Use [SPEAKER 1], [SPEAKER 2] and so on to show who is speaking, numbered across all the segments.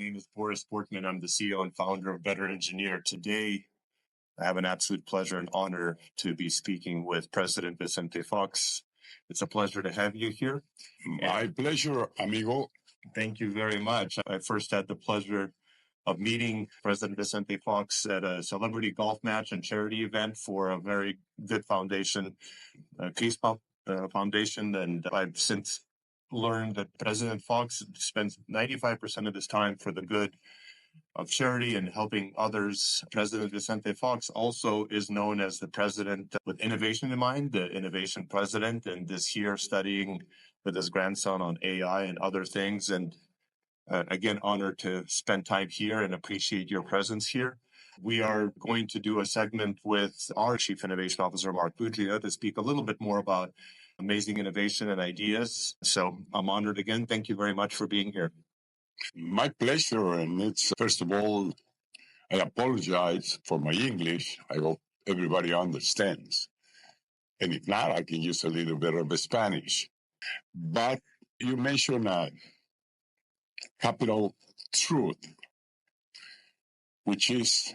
[SPEAKER 1] name is Boris Portman. I'm the CEO and founder of BetterEngineer. Today, I have an absolute pleasure and honor to be speaking with President Vicente Fox. It's a pleasure to have you here.
[SPEAKER 2] My pleasure, amigo.
[SPEAKER 1] Thank you very much. I first had the pleasure of meeting President Vicente Fox at a celebrity golf match and charity event for a very good foundation, Peace Foundation. And I've since learned that President Fox spends 95% of his time for the good of charity and helping others. President Vicente Fox also is known as the president with innovation in mind, the innovation president, and this year studying with his grandson on AI and other things. And again, honored to spend time here and appreciate your presence here. We are going to do a segment with our Chief Innovation Officer, Mark Buglia, to speak a little bit more about amazing innovation and ideas. So I'm honored again. Thank you very much for being here.
[SPEAKER 2] My pleasure. And it's, first of all, I apologize for my English. I hope everybody understands. And if not, I can use a little bit of Spanish. But you mentioned a capital truth, which is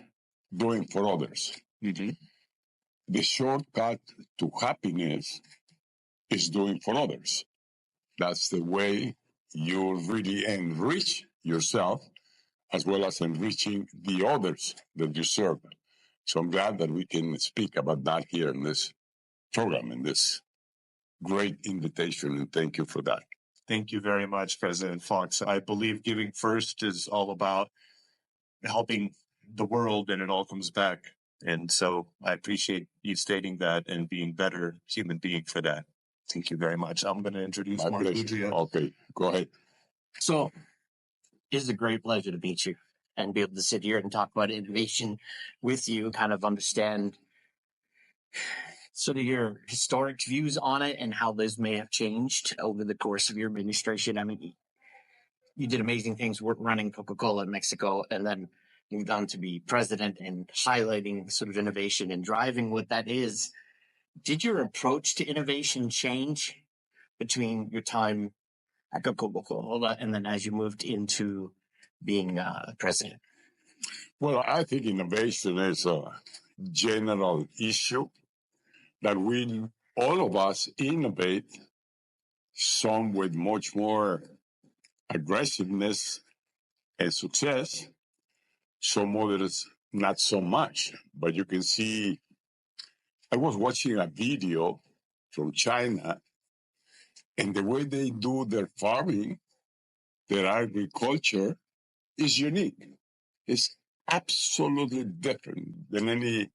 [SPEAKER 2] doing for others.
[SPEAKER 1] Mm-hmm.
[SPEAKER 2] The shortcut to happiness is doing for others. That's the way you really enrich yourself as well as enriching the others that you serve. So I'm glad that we can speak about that here in this program, in this great invitation, and thank you for that.
[SPEAKER 1] Thank you very much, President Fox. I believe giving first is all about helping the world, and it all comes back. And so I appreciate you stating that and being better human being for that. Thank you very much. I'm going to introduce Mark Buglia.
[SPEAKER 2] Okay, go ahead.
[SPEAKER 3] So it is a great pleasure to meet you and be able to sit here and talk about innovation with you, kind of understand sort of your historic views on it and how those may have changed over the course of your administration. I mean, you did amazing things running Coca-Cola in Mexico and then moved on to be president and highlighting sort of innovation and driving what that is. Did your approach to innovation change between your time at Coca-Cola and then as you moved into being president?
[SPEAKER 2] Well, I think innovation is a general issue that all of us innovate, some with much more aggressiveness and success, some others not so much. But you can see, I was watching a video from China, and the way they do their farming, their agriculture, is unique. It's absolutely different than any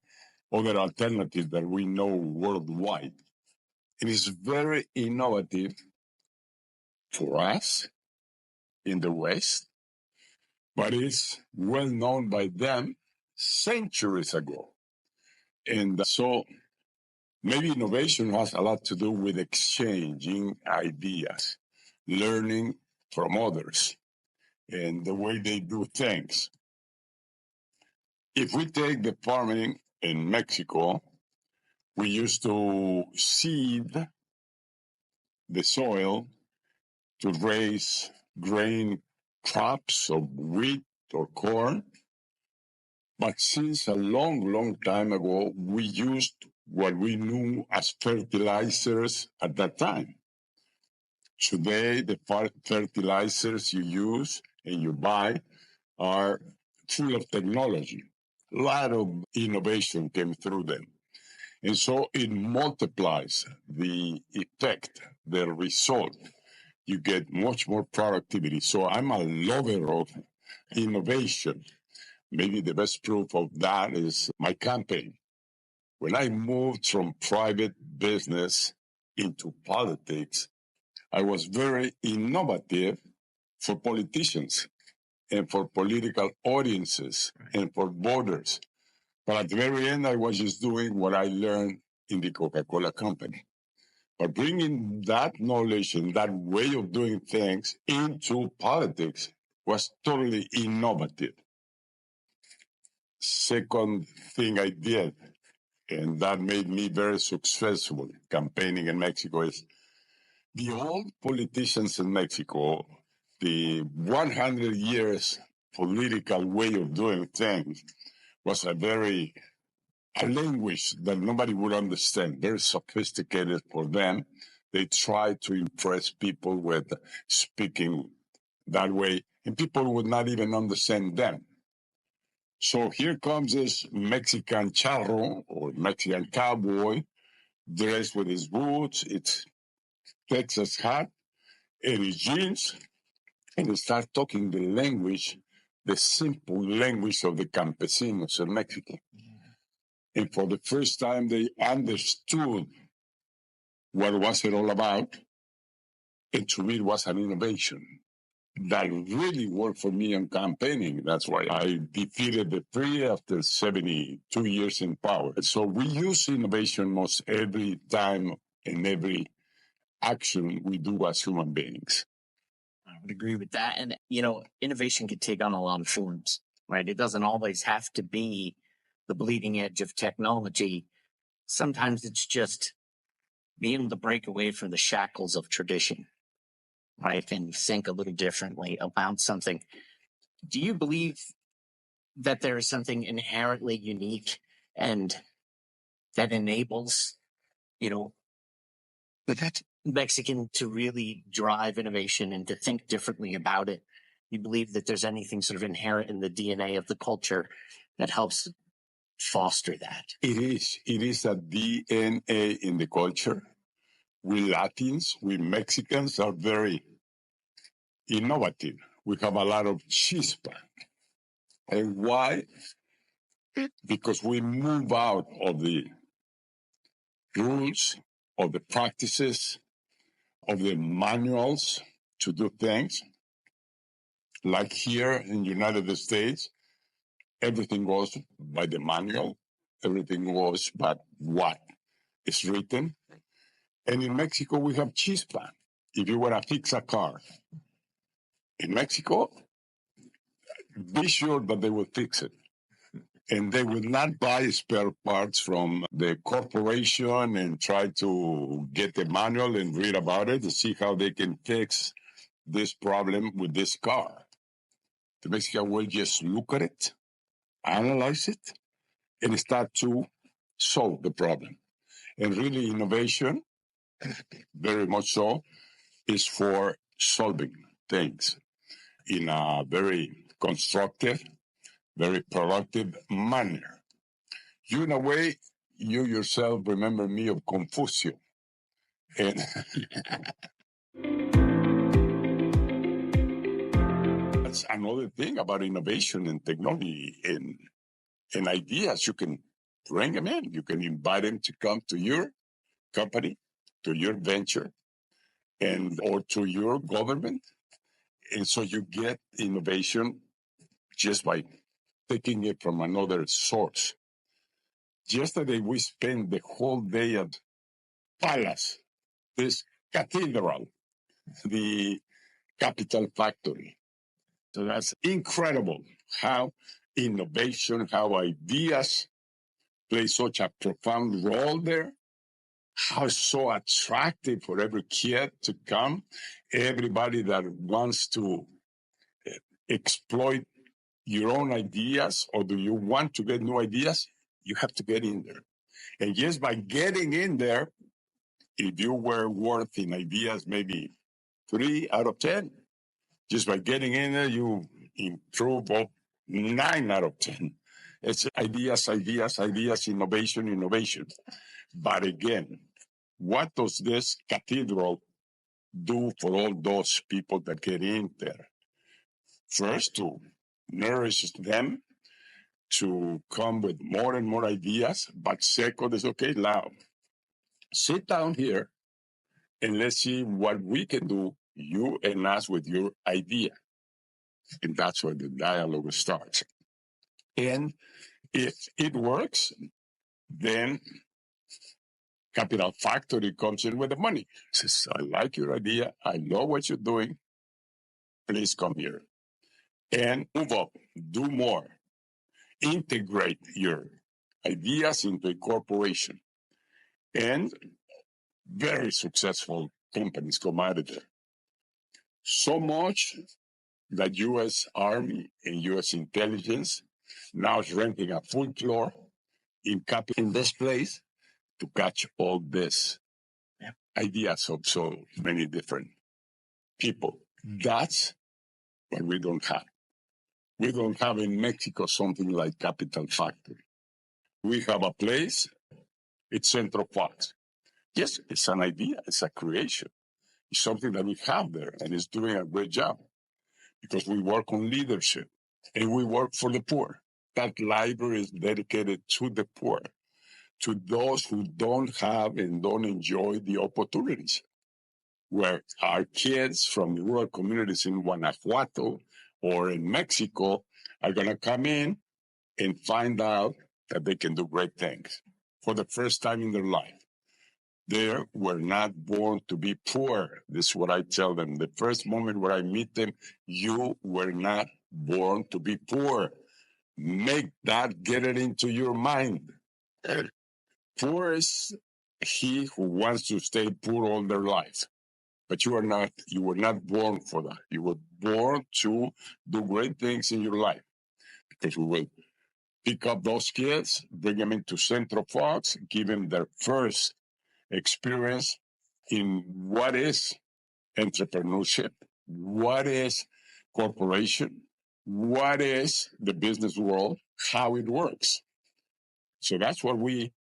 [SPEAKER 2] other alternative that we know worldwide. It is very innovative for us in the West, but it's well known by them centuries ago. And so maybe innovation has a lot to do with exchanging ideas, learning from others, and the way they do things. If we take the farming in Mexico, we used to seed the soil to raise grain crops of wheat or corn. But since a long, long time ago, we used what we knew as fertilizers at that time. Today, the fertilizers you use and you buy are full of technology. A lot of innovation came through them. And so it multiplies the effect, the result. You get much more productivity. So I'm a lover of innovation. Maybe the best proof of that is my campaign. When I moved from private business into politics, I was very innovative for politicians and for political audiences and for voters. But at the very end, I was just doing what I learned in the Coca-Cola company. But bringing that knowledge and that way of doing things into politics was totally innovative. Second thing I did, and that made me very successful campaigning in Mexico, is the old politicians in Mexico, the 100 years political way of doing things was a language that nobody would understand, very sophisticated for them. They try to impress people with speaking that way, and people would not even understand them. So here comes this Mexican charro or Mexican cowboy dressed with his boots, its Texas hat, and his jeans, and he starts talking the language, the simple language of the campesinos in Mexico. And for the first time, they understood what was it all about. And to me, it was an innovation that really worked for me on campaigning. That's why I defeated the PRI after 72 years in power. So we use innovation most every time in every action we do as human beings.
[SPEAKER 3] I would agree with that. And, innovation can take on a lot of forms, right? It doesn't always have to be the bleeding edge of technology. Sometimes it's just being able to break away from the shackles of tradition, right? And think a little differently about something. Do you believe that there is something inherently unique and that enables, the Mexican to really drive innovation and to think differently about it? You believe that there's anything sort of inherent in the DNA of the culture that helps foster that?
[SPEAKER 2] It is a DNA in the culture. We Latins, we Mexicans are very innovative. We have a lot of chispa. And why? Because we move out of the rules, of the practices, of the manuals to do things. Like here in the United States, everything goes by the manual. Everything goes by what is written. And in Mexico, we have chispa. If you want to fix a car in Mexico, be sure that they will fix it. And they will not buy spare parts from the corporation and try to get the manual and read about it to see how they can fix this problem with this car. The Mexican will just look at it, analyze it, and start to solve the problem. And really, innovation, very much so, is for solving things in a very constructive, very productive manner. You, in a way, you yourself remember me of Confucio. And that's another thing about innovation and technology and ideas. You can bring them in. You can invite them to come to your company, to your venture, or to your government. And so you get innovation just by taking it from another source. Yesterday, we spent the whole day at Palace, this cathedral, the Capital Factory. So that's incredible how innovation, how ideas play such a profound role there. How it's so attractive for every kid to come. Everybody that wants to exploit your own ideas, or do you want to get new ideas, you have to get in there. And just by getting in there, if you were worth in ideas maybe 3 out of 10, just by getting in there, you improve up 9 out of 10. It's ideas, innovation. But again, what does this cathedral do for all those people that get in there? First, to nourish them, to come with more and more ideas. But second is, okay, now, sit down here and let's see what we can do, you and us, with your idea. And that's where the dialogue starts. And if it works, then Capital Factory comes in with the money. Says, I like your idea. I know what you're doing. Please come here and move up, do more, integrate your ideas into a corporation. And very successful companies come out of there. So much the U.S. Army and U.S. intelligence now is renting a full floor in this place to catch all this ideas of so many different people. That's what we don't have. We don't have in Mexico something like Capital Factory. We have a place, it's Centro Fox. Yes, it's an idea, it's a creation. It's something that we have there, and it's doing a great job because we work on leadership and we work for the poor. That library is dedicated to the poor, to those who don't have and don't enjoy the opportunities. Where our kids from the rural communities in Guanajuato or in Mexico are going to come in and find out that they can do great things for the first time in their life. They were not born to be poor. This is what I tell them. The first moment where I meet them, you were not born to be poor. Make that, get it into your mind. Poor is he who wants to stay poor all their life. But you were not born for that. You were born to do great things in your life. Because we will pick up those kids, bring them into Centro Fox, give them their first experience in what is entrepreneurship, what is corporation, what is the business world, how it works. So that's what we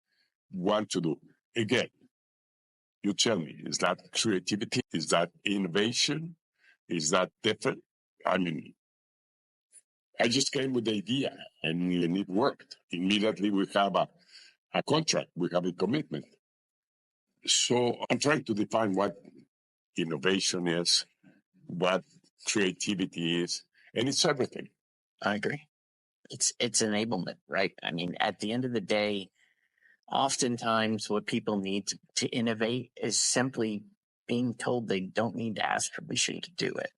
[SPEAKER 2] want to do. Again, you tell me, is that creativity? Is that innovation? Is that different? I mean, I just came with the idea and it worked. Immediately we have a contract, we have a commitment. So I'm trying to define what innovation is, what creativity is, and it's everything.
[SPEAKER 3] I agree. It's enablement, right? I mean, at the end of the day, oftentimes what people need to innovate is simply being told they don't need to ask permission to do it,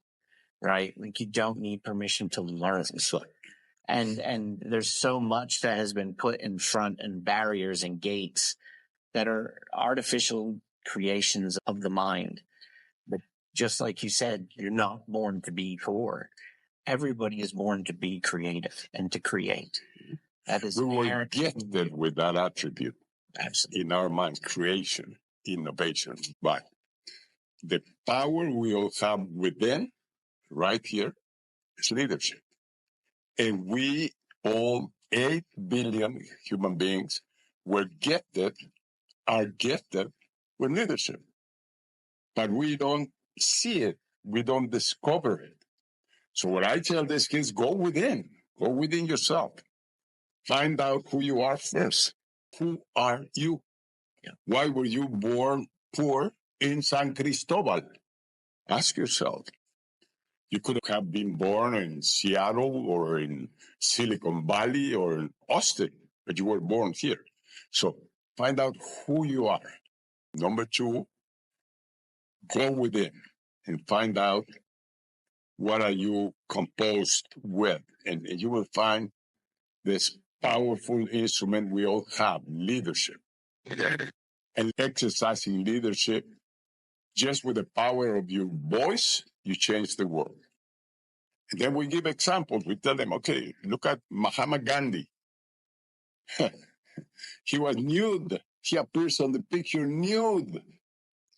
[SPEAKER 3] right? Like you don't need permission to learn. And there's so much that has been put in front and barriers and gates that are artificial creations of the mind. But just like you said, you're not born to be poor. Everybody is born to be creative and to create. That is
[SPEAKER 2] we were gifted with that attribute.
[SPEAKER 3] Absolutely.
[SPEAKER 2] In our mind, creation, innovation. But the power we all have within, right here, is leadership. And we all, 8 billion human beings, are gifted with leadership. But we don't see it. We don't discover it. So what I tell these kids, go within yourself. Find out who you are first. Who are you?
[SPEAKER 3] Yeah.
[SPEAKER 2] Why were you born poor in San Cristobal? Ask yourself. You could have been born in Seattle or in Silicon Valley or in Austin, but you were born here. So find out who you are. Number 2, go within and find out what are you composed with. And you will find this powerful instrument we all have, leadership. And exercising leadership, just with the power of your voice, you change the world. And then we give examples. We tell them, okay, look at Mahatma Gandhi. He was nude. He appears on the picture nude,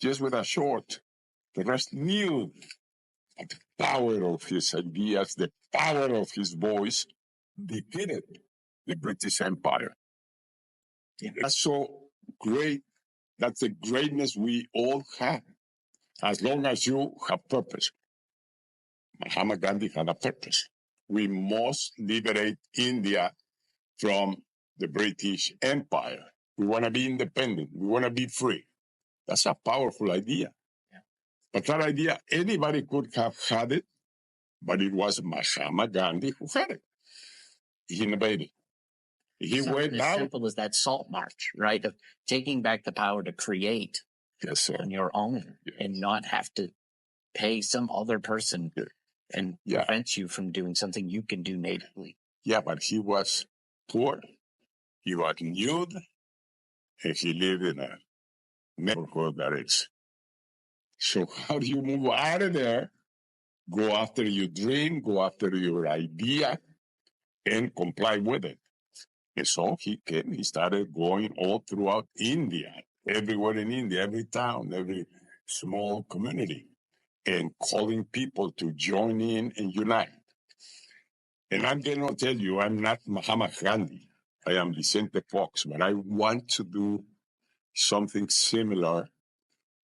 [SPEAKER 2] just with a short. The rest nude. But the power of his ideas, the power of his voice defeated the British Empire. Yeah. That's so great. That's the greatness we all have, as long as you have purpose. Mahatma Gandhi had a purpose. We must liberate India from the British Empire. We want to be independent. We want to be free. That's a powerful idea. Yeah. But that idea, anybody could have had it, but it was Mahatma Gandhi who had it. He innovated. He went
[SPEAKER 3] as
[SPEAKER 2] out.
[SPEAKER 3] Simple as that SALT march, right? Of taking back the power to create on your own and not have to pay some other person and prevent you from doing something you can do natively.
[SPEAKER 2] Yeah, but he was poor. He was nude, and he lived in a neighborhood that is. So how do you move out of there Go after your dream, go after your idea, and comply with it. And so he came, he started going all throughout India, everywhere in India, every town, every small community, and calling people to join in and unite. And I'm going to tell you, I'm not Mahatma Gandhi. I am Vicente Fox, but I want to do something similar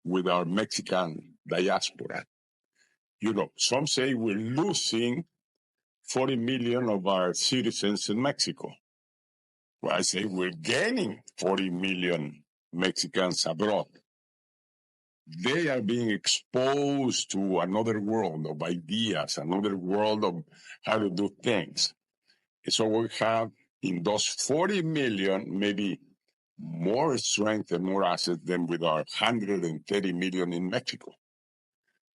[SPEAKER 2] with our Mexican diaspora. You know, some say we're losing 40 million of our citizens in Mexico. Well, I say we're gaining 40 million Mexicans abroad. They are being exposed to another world of ideas, another world of how to do things. And so we have in those 40 million, maybe more strength and more assets than with our 130 million in Mexico.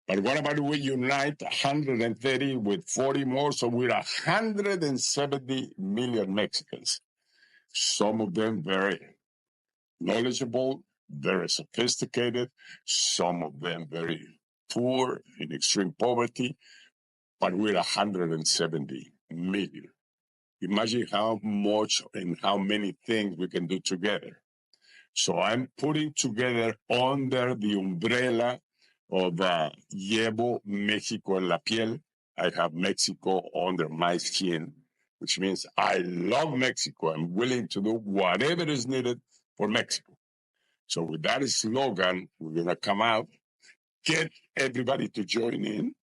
[SPEAKER 2] But what about we unite 130 with 40 more? So we're 170 million Mexicans. Some of them very knowledgeable, very sophisticated, some of them very poor, in extreme poverty, but we're 170 million. Imagine how much and how many things we can do together. So I'm putting together under the umbrella of Llevo Mexico en la piel. I have Mexico under my skin, which means I love Mexico. I'm willing to do whatever is needed for Mexico. So with that slogan, we're going to come out, get everybody to join in,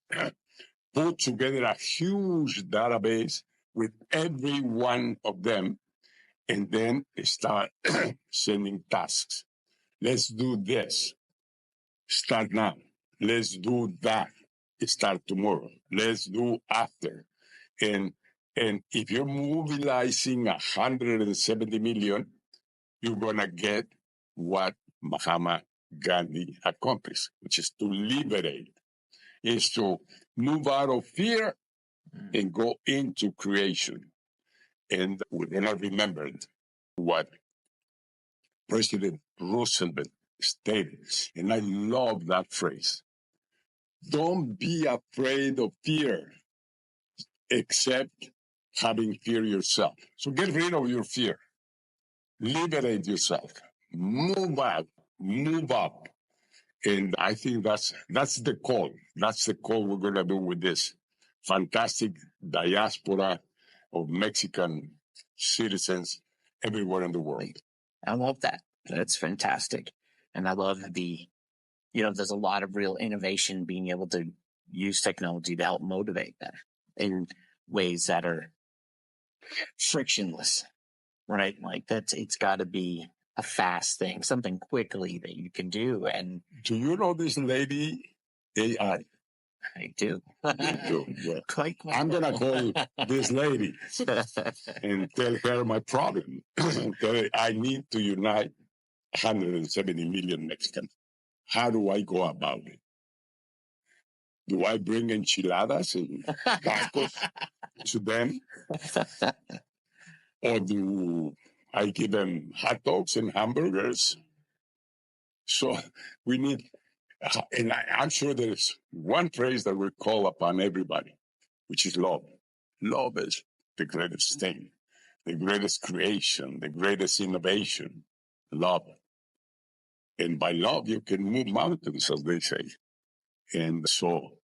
[SPEAKER 2] put together a huge database with every one of them, and then start sending tasks. Let's do this. Start now. Let's do that. Start tomorrow. Let's do after. And if you're mobilizing 170 million, you're gonna get what Mahatma Gandhi accomplished, which is to liberate, is to move out of fear and go into creation. And we're gonna remember what President Roosevelt stated, and I love that phrase. Don't be afraid of fear, except having fear yourself. So get rid of your fear. Liberate yourself. Move out. Move up. And I think that's the call. That's the call we're going to do with this fantastic diaspora of Mexican citizens everywhere in the world.
[SPEAKER 3] I love that. That's fantastic. And I love there's a lot of real innovation being able to use technology to help motivate that in ways that are frictionless, right? Like it's got to be a fast thing, something quickly that you can do. And
[SPEAKER 2] do you know this lady, AI?
[SPEAKER 3] I do.
[SPEAKER 2] Yeah.
[SPEAKER 3] Quite.
[SPEAKER 2] I'm going to call this lady and tell her my problem. Tell her I need to unite 170 million Mexicans. How do I go about it? Do I bring enchiladas and tacos to them? Or do I give them hot dogs and hamburgers? So we need, and I'm sure there's one phrase that will call upon everybody, which is love. Love is the greatest thing, the greatest creation, the greatest innovation. Love. And by love, you can move mountains, as they say. And so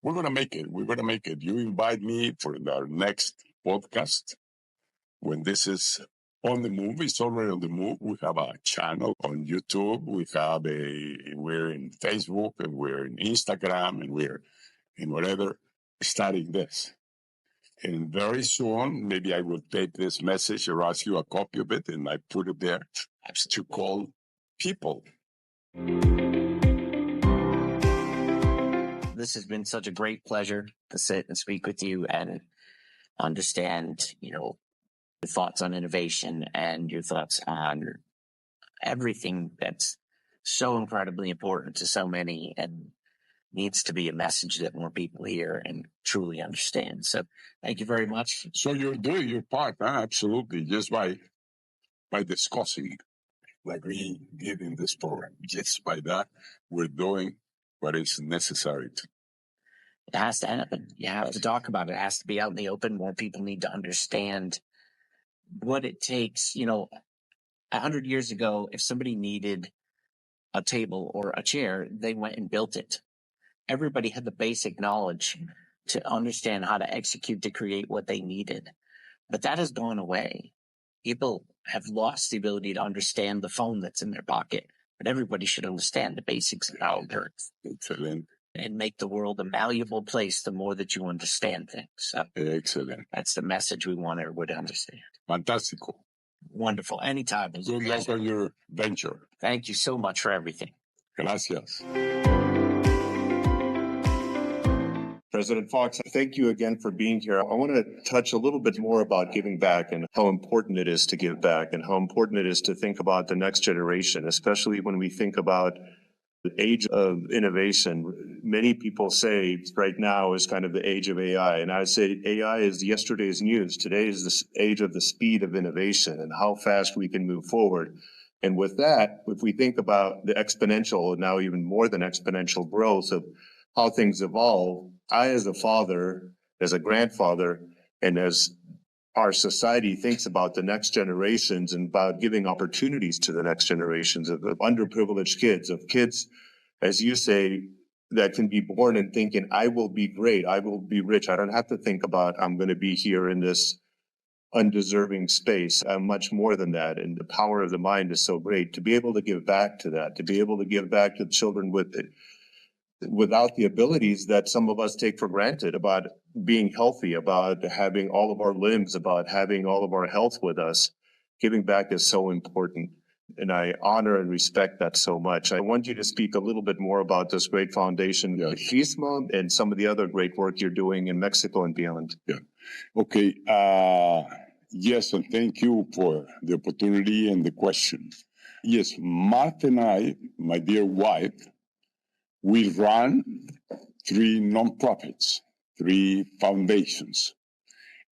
[SPEAKER 2] we're going to make it. We're going to make it. You invite me for our next podcast. When this is on the move, it's already on the move. We have a channel on YouTube. We're in Facebook and we're in Instagram and we're in whatever, starting this. And very soon, maybe I will take this message or ask you a copy of it and I put it there to call people.
[SPEAKER 3] This has been such a great pleasure to sit and speak with you and understand, your thoughts on innovation and your thoughts on everything that's so incredibly important to so many and needs to be a message that more people hear and truly understand. So thank you very much.
[SPEAKER 2] So you're doing your part, huh? Absolutely. Just by discussing, like we did in this program, just by that, we're doing what is necessary to.
[SPEAKER 3] It has to happen. You have to talk about it. It has to be out in the open. More people need to understand what it takes. 100 years ago, if somebody needed a table or a chair, they went and built it. Everybody had the basic knowledge to understand how to execute to create what they needed. But that has gone away. People have lost the ability to understand the phone that's in their pocket. But everybody should understand the basics of how it works.
[SPEAKER 2] Excellent.
[SPEAKER 3] And make the world a malleable place the more that you understand things. So
[SPEAKER 2] Excellent.
[SPEAKER 3] that's the message we want everybody to understand.
[SPEAKER 2] Fantastico.
[SPEAKER 3] Wonderful. Anytime.
[SPEAKER 2] Good luck on your venture.
[SPEAKER 3] Thank you so much for everything.
[SPEAKER 2] Gracias.
[SPEAKER 1] President Fox, thank you again for being here. I want to touch a little bit more about giving back and how important it is to give back and how important it is to think about the next generation, especially when we think about the age of innovation. Many people say right now is kind of the age of AI. And I would say AI is yesterday's news. Today is the age of the speed of innovation and how fast we can move forward. And with that, if we think about the exponential, now even more than exponential growth of how things evolve, I, as a father, as a grandfather, and as our society thinks about the next generations and about giving opportunities to the next generations of underprivileged kids, of kids, as you say, that can be born and thinking, I will be great, I will be rich. I don't have to think about I'm going to be here in this undeserving space. I'm much more than that. And the power of the mind is so great to be able to give back to that, to be able to give back to children with it, without the abilities that some of us take for granted, about being healthy, about having all of our limbs, about having all of our health with us. Giving back is so important. And I honor and respect that so much. I want you to speak a little bit more about this great foundation, Chisma, and some of the other great work you're doing in Mexico and beyond.
[SPEAKER 2] Yeah. Okay. Yes, and thank you for the opportunity and the question. Yes, Martha and I, my dear wife, we run 3 nonprofits, 3 foundations.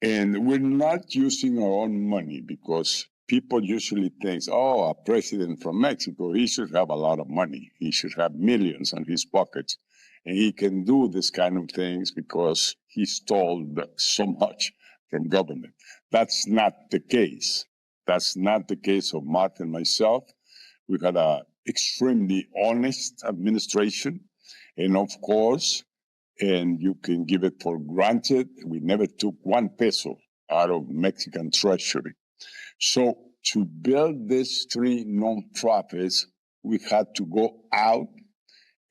[SPEAKER 2] And we're not using our own money because people usually think, oh, a president from Mexico, he should have a lot of money. He should have millions in his pockets. And he can do this kind of things because he stole so much from government. That's not the case. That's not the case of Martha and myself. We've had an extremely honest administration. And of course, and you can give it for granted, we never took 1 peso out of Mexican treasury. So to build these 3 nonprofits, we had to go out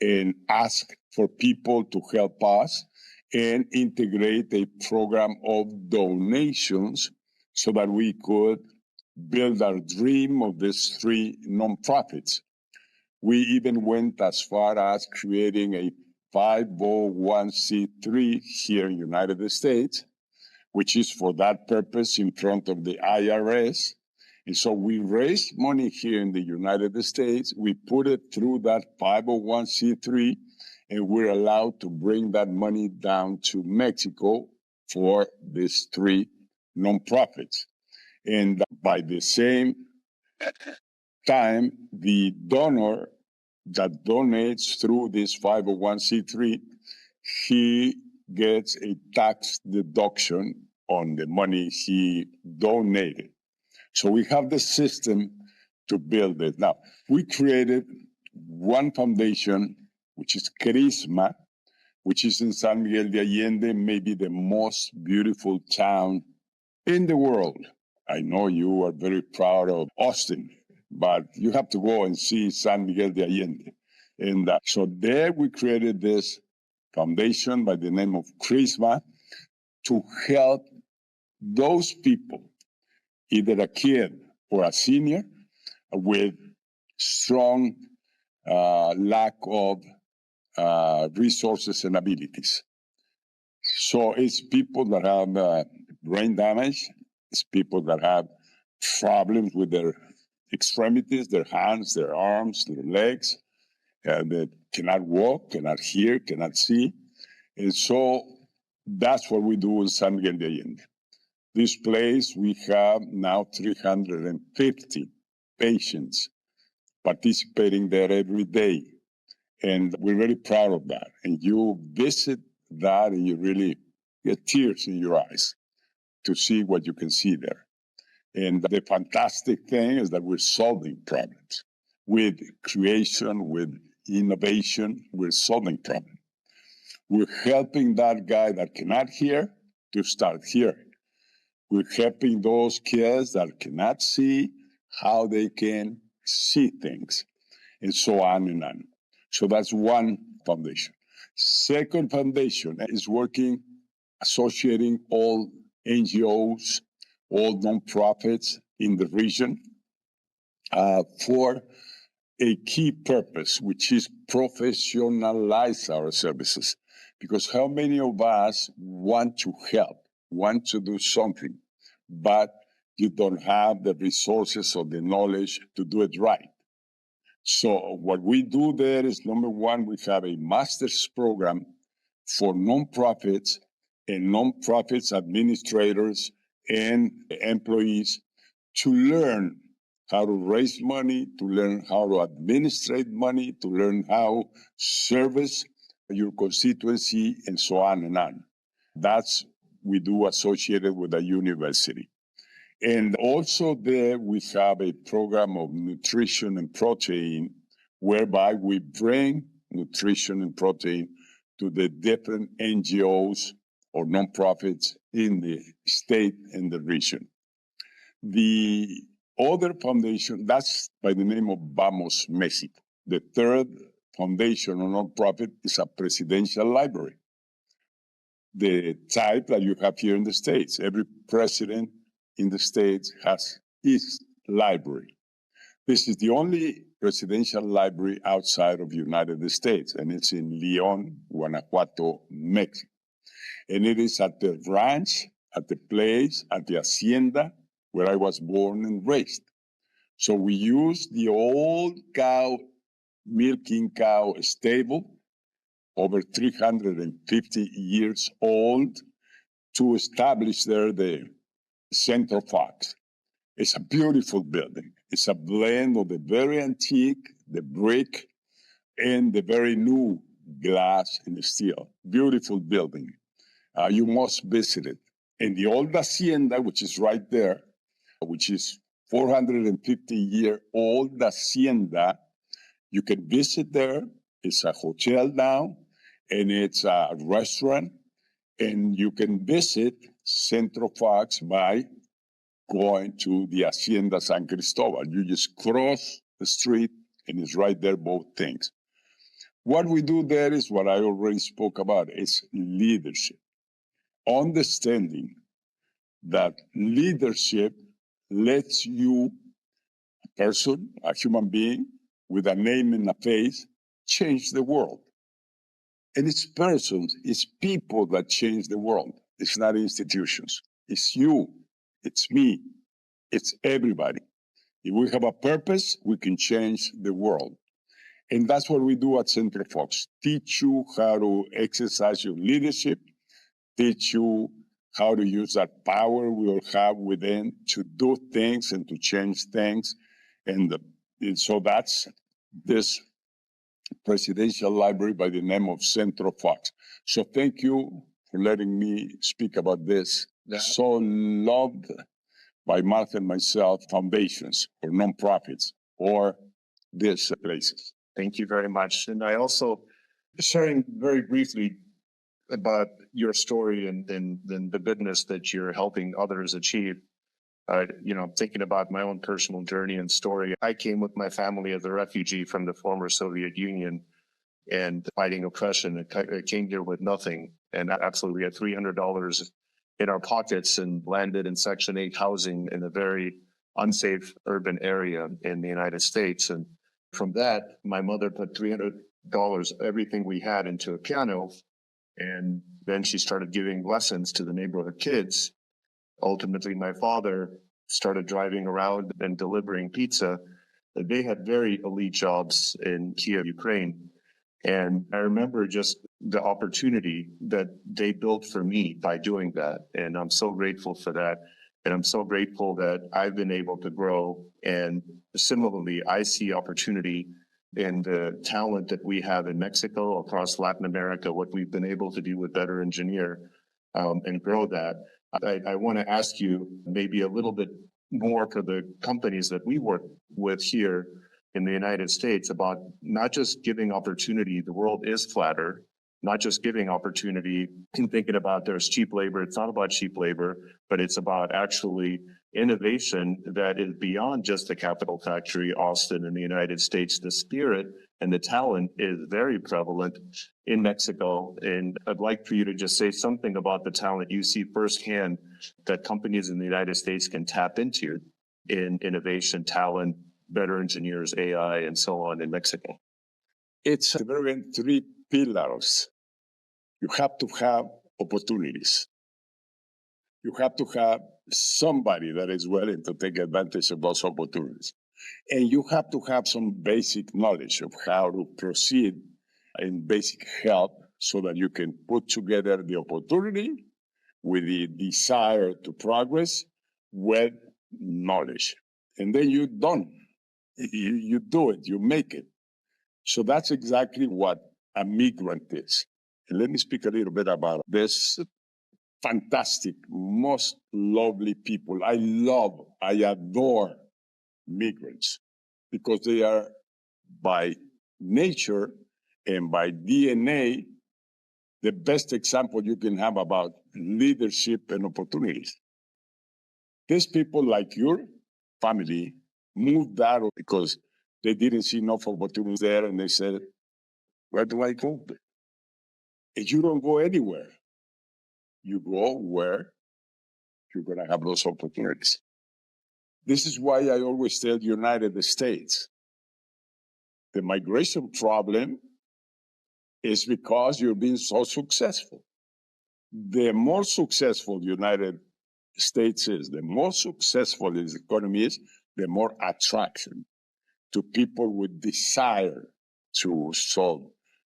[SPEAKER 2] and ask for people to help us and integrate a program of donations so that we could build our dream of these 3 nonprofits. We even went as far as creating a 501c3 here in the United States, which is for that purpose in front of the IRS. And so we raised money here in the United States. We put it through that 501c3, and we're allowed to bring that money down to Mexico for these 3 nonprofits. And by the same time, the donor that donates through this 501c3, he gets a tax deduction on the money he donated. So we have the system to build it. Now, we created one foundation, which is Crisma, which is in San Miguel de Allende, maybe the most beautiful town in the world. I know you are very proud of Austin, but you have to go and see San Miguel de Allende. And so there we created this foundation by the name of Crisma to help those people, either a kid or a senior, with strong lack of resources and abilities. So it's people that have brain damage, it's people that have problems with their extremities, their hands, their arms, their legs, that cannot walk, cannot hear, cannot see. And so that's what we do in San Miguel de Allende. This place, we have now 350 patients participating there every day. And we're very proud of that. And you visit that and you really get tears in your eyes to see what you can see there. And the fantastic thing is that we're solving problems with creation, with innovation. We're solving problems. We're helping that guy that cannot hear to start hearing. We're helping those kids that cannot see how they can see things, and so on and on. So that's one foundation. Second foundation is working, associating all NGOs, all nonprofits in the region for a key purpose, which is professionalize our services. Because how many of us want to help, want to do something, but you don't have the resources or the knowledge to do it right? So what we do there is, number one, we have a master's program for nonprofits and nonprofits administrators and employees to learn how to raise money, to learn how to administrate money, to learn how service your constituency, and so on and on. That's we do associated with a university. And also there we have a program of nutrition and protein, whereby we bring nutrition and protein to the different NGOs or nonprofits in the state and the region. The other foundation, that's by the name of Vamos Mexico. The third foundation or nonprofit is a presidential library, the type that you have here in the States. Every president in the States has his library. This is the only presidential library outside of the United States, and it's in León, Guanajuato, Mexico. And it is at the ranch, at the place, at the hacienda, where I was born and raised. So we use the old cow, milking cow stable, over 350 years old, to establish there the Centro Fox. It's a beautiful building. It's a blend of the very antique, the brick, and the very new glass and steel. Beautiful building. You must visit it. And the old hacienda, which is right there, which is 450-year-old hacienda, you can visit there. It's a hotel now, and it's a restaurant. And you can visit Centro Fox by going to the Hacienda San Cristobal. You just cross the street, and it's right there, both things. What we do there is what I already spoke about. It's leadership. Understanding that leadership lets you, a person, a human being, with a name and a face, change the world. And it's persons, it's people that change the world. It's not institutions. It's you, it's me, it's everybody. If we have a purpose, we can change the world. And that's what we do at Centro Fox. Teach you how to exercise your leadership, teach you how to use that power we all have within to do things and to change things. And so that's this presidential library by the name of Centro Fox. So thank you for letting me speak about this. So loved by Martha and myself, foundations or nonprofits or these places.
[SPEAKER 1] Thank you very much. And I also, sharing very briefly about your story and the goodness that you're helping others achieve. Thinking about my own personal journey and story. I came with my family as a refugee from the former Soviet Union and fighting oppression. I came here with nothing, and absolutely had $300 in our pockets and landed in Section 8 housing in a very unsafe urban area in the United States. And from that, my mother put $300, everything we had, into a piano. And then she started giving lessons to the neighborhood kids. Ultimately, my father started driving around and delivering pizza. They had very elite jobs in Kiev, Ukraine. And I remember just the opportunity that they built for me by doing that. And I'm so grateful for that. And I'm so grateful that I've been able to grow. And similarly, I see opportunity and the talent that we have in Mexico, across Latin America, what we've been able to do with BetterEngineer, and grow that. I want to ask you maybe a little bit more for the companies that we work with here in the United States about not just giving opportunity. The world is flatter, not just giving opportunity and thinking about there's cheap labor. It's not about cheap labor, but it's about actually innovation that is beyond just the capital factory, Austin, in the United States. The spirit and the talent is very prevalent in Mexico. And I'd like for you to just say something about the talent you see firsthand that companies in the United States can tap into in innovation, talent, better engineers, AI, and so on in Mexico.
[SPEAKER 2] It's very three pillars. You have to have opportunities. You have to have somebody that is willing to take advantage of those opportunities. And you have to have some basic knowledge of how to proceed and basic help so that you can put together the opportunity with the desire to progress with knowledge. And then you're done. You do it, you make it. So that's exactly what a migrant is. And let me speak a little bit about this fantastic, most lovely people. I adore migrants because they are by nature and by DNA the best example you can have about leadership and opportunities. These people, like your family, moved out because they didn't see enough opportunities there, and they said, where do I go? And you don't go anywhere. You go where you're going to have those opportunities. This is why I always tell the United States, the migration problem is because you're being so successful. The more successful the United States is, the more successful its economy is, the more attraction to people with desire to solve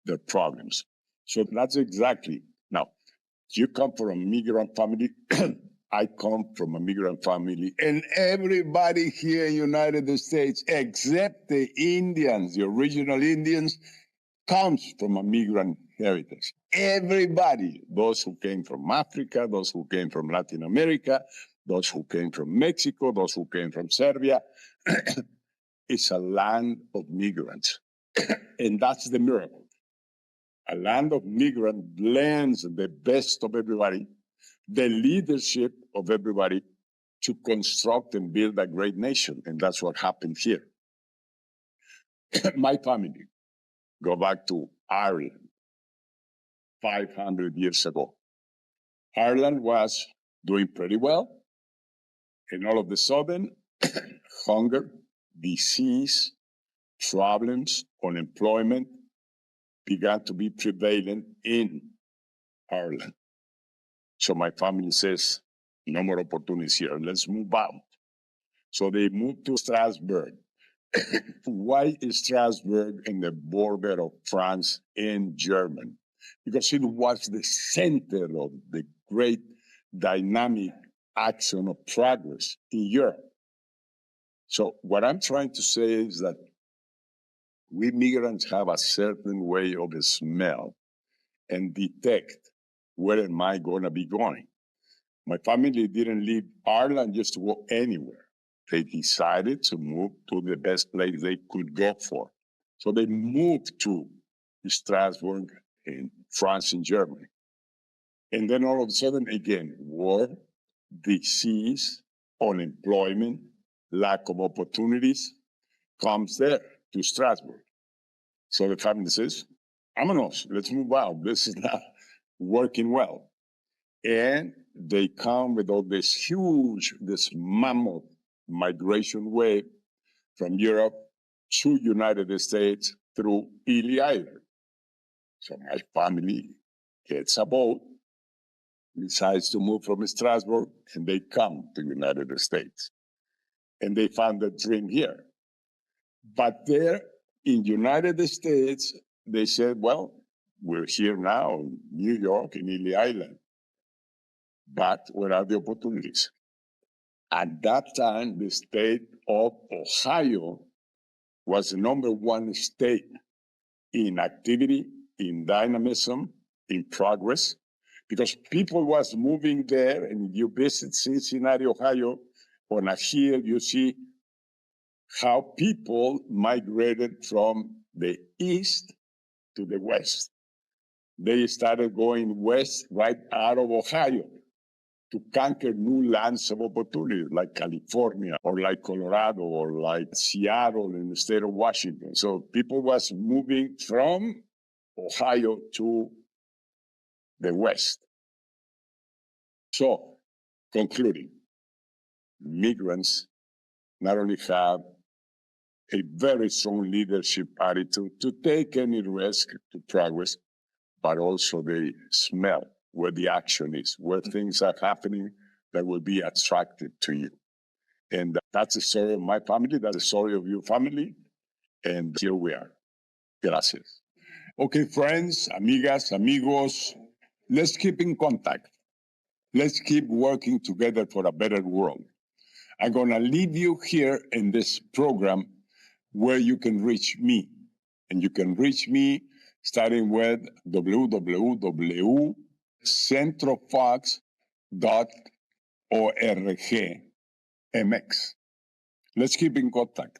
[SPEAKER 2] their problems. So that's exactly. Now, you come from a migrant family. I come from a migrant family, and everybody here in the United States, except the Indians, the original Indians, comes from a migrant heritage. Everybody, those who came from Africa, those who came from Latin America, those who came from Mexico, those who came from Serbia, it's a land of migrants. And that's the miracle. A land of migrants blends the best of everybody, the leadership of everybody, to construct and build a great nation. And that's what happened here. My family go back to Ireland 500 years ago. Ireland was doing pretty well. And all of a sudden, hunger, disease, problems, unemployment began to be prevalent in Ireland. So my family says, no more opportunities here. Let's move out. So they moved to Strasbourg. Why is Strasbourg in the border of France and Germany? Because it was the center of the great dynamic action of progress in Europe. So what I'm trying to say is that we migrants have a certain way of smell and detect where am I going to be going. My family didn't leave Ireland just to go anywhere. They decided to move to the best place they could go for. So they moved to Strasbourg in France and Germany. And then all of a sudden, again, war, disease, unemployment, lack of opportunities comes there to Strasbourg. So the family says, vámonos, let's move out. This is not working well. And they come with all this huge, this mammoth migration wave from Europe to United States through Ely Island. So my family gets a boat, decides to move from Strasbourg, and they come to United States. And they found their dream here. But there in United States, they said, well, we're here now in New York, in Ely Island. But where are the opportunities? At that time, the state of Ohio was the number one state in activity, in dynamism, in progress, because people was moving there. And you visit Cincinnati, Ohio, on a hill, you see how people migrated from the east to the west. They started going west right out of Ohio to conquer new lands of opportunity, like California or like Colorado or like Seattle in the state of Washington. So people was moving from Ohio to the west. So, concluding, migrants not only have a very strong leadership attitude to take any risk to progress, but also they smell where the action is, where things are happening that will be attractive to you. And that's the story of my family. That's the story of your family. And here we are. Gracias. Okay, friends, amigas, amigos, let's keep in contact. Let's keep working together for a better world. I'm going to leave you here in this program where you can reach me. And you can reach me starting with www.centrofox.org MX. Let's keep in contact.